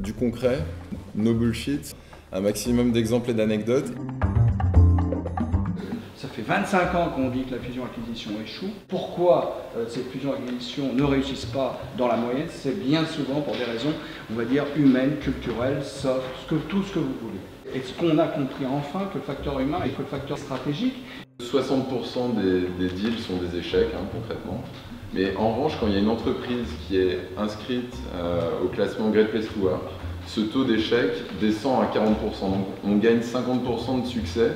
du concret, no bullshit, un maximum d'exemples et d'anecdotes. Ça fait 25 ans qu'on dit que la fusion-acquisition échoue. Pourquoi ces fusions-acquisitions ne réussissent pas dans la moyenne? C'est bien souvent pour des raisons, on va dire, humaines, culturelles, soft, tout ce que vous voulez. Est-ce qu'on a compris enfin que le facteur humain est que le facteur stratégique? 60% des deals sont des échecs, concrètement. Mais en revanche, quand il y a une entreprise qui est inscrite au classement Great Place to Work, ce taux d'échec descend à 40%. Donc on gagne 50% de succès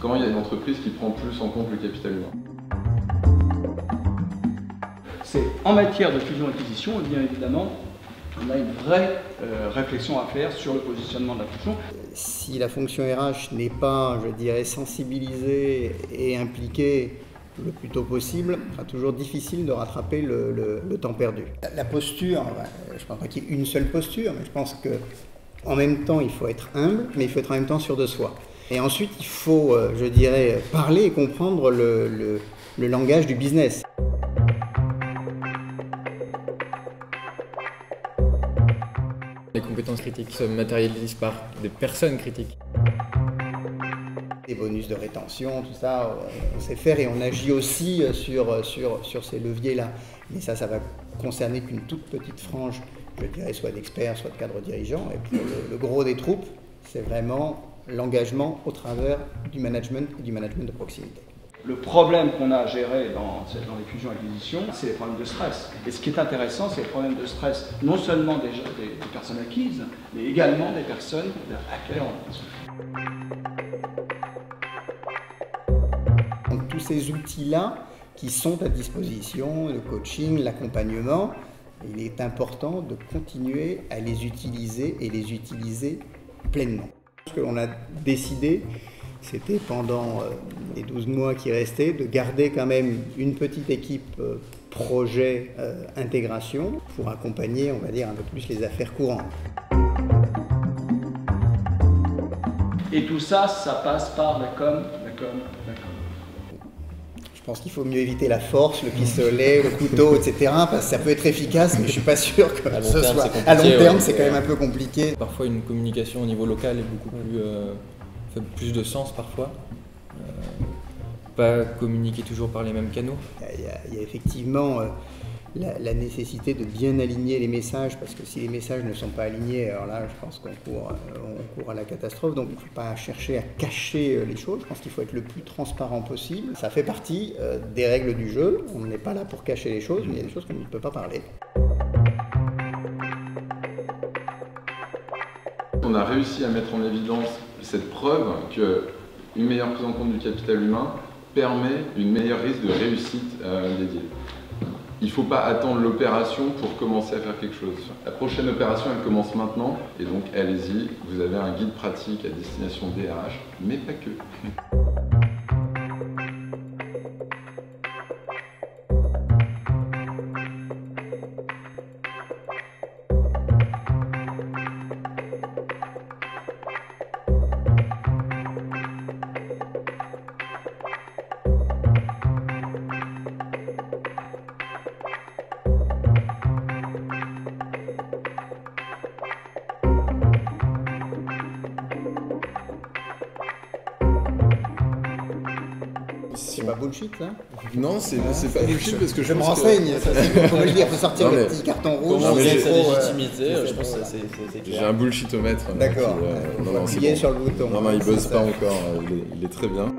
quand il y a une entreprise qui prend plus en compte le capital humain. C'est en matière de fusion-acquisition, bien évidemment, on a une vraie réflexion à faire sur le positionnement de la fonction. Si la fonction RH n'est pas, je dirais, sensibilisée et impliquée le plus tôt possible, il sera toujours difficile de rattraper le temps perdu. La posture, je ne pense pas qu'il y ait une seule posture, mais je pense qu'en même temps, il faut être humble, mais il faut être en même temps sûr de soi. Et ensuite, il faut, je dirais, parler et comprendre le langage du business. Les compétences critiques se matérialisent par des personnes critiques. Des bonus de rétention, tout ça, on sait faire et on agit aussi sur ces leviers-là. Mais ça va concerner qu'une toute petite frange, je dirais, soit d'experts, soit de cadres dirigeants. Et pour le gros des troupes, c'est vraiment l'engagement au travers du management et du management de proximité. Le problème qu'on a à gérer dans les fusions-acquisitions, c'est les problèmes de stress. Et ce qui est intéressant, c'est les problèmes de stress, non seulement des personnes acquises, mais également des personnes à laquelle on... Donc tous ces outils-là qui sont à disposition, le coaching, l'accompagnement, il est important de continuer à les utiliser et les utiliser pleinement. Ce que l'on a décidé, c'était pendant les 12 mois qui restaient, de garder quand même une petite équipe projet intégration pour accompagner, on va dire, un peu plus les affaires courantes. Et tout ça, ça passe par la com. Je pense qu'il faut mieux éviter la force, le pistolet, le couteau, etc. Parce que ça peut être efficace, mais je ne suis pas sûr que ce soit... À long terme, c'est quand même un peu compliqué. Parfois, une communication au niveau local est beaucoup plus... fait plus de sens parfois. Pas communiquer toujours par les mêmes canaux. Il y a effectivement la nécessité de bien aligner les messages, parce que si les messages ne sont pas alignés, alors là, je pense qu'on court à la catastrophe. Donc, il ne faut pas chercher à cacher les choses. Je pense qu'il faut être le plus transparent possible. Ça fait partie des règles du jeu. On n'est pas là pour cacher les choses, mais il y a des choses qu'on ne peut pas parler. On a réussi à mettre en évidence cette preuve qu'une meilleure prise en compte du capital humain permet une meilleure risque de réussite des deals. Il ne faut pas attendre l'opération pour commencer à faire quelque chose. La prochaine opération, elle commence maintenant, et donc allez-y, vous avez un guide pratique à destination des RH, mais pas que. C'est pas bullshit, là? Non, c'est pas bullshit parce que je me renseigne, il faut me le dire, il faut sortir le petit carton rouge. Pour montrer sa légitimité, je pense que c'est clair. J'ai un bullshitomètre. D'accord, il est sur le bouton. Non, il buzz pas encore, il est très bien.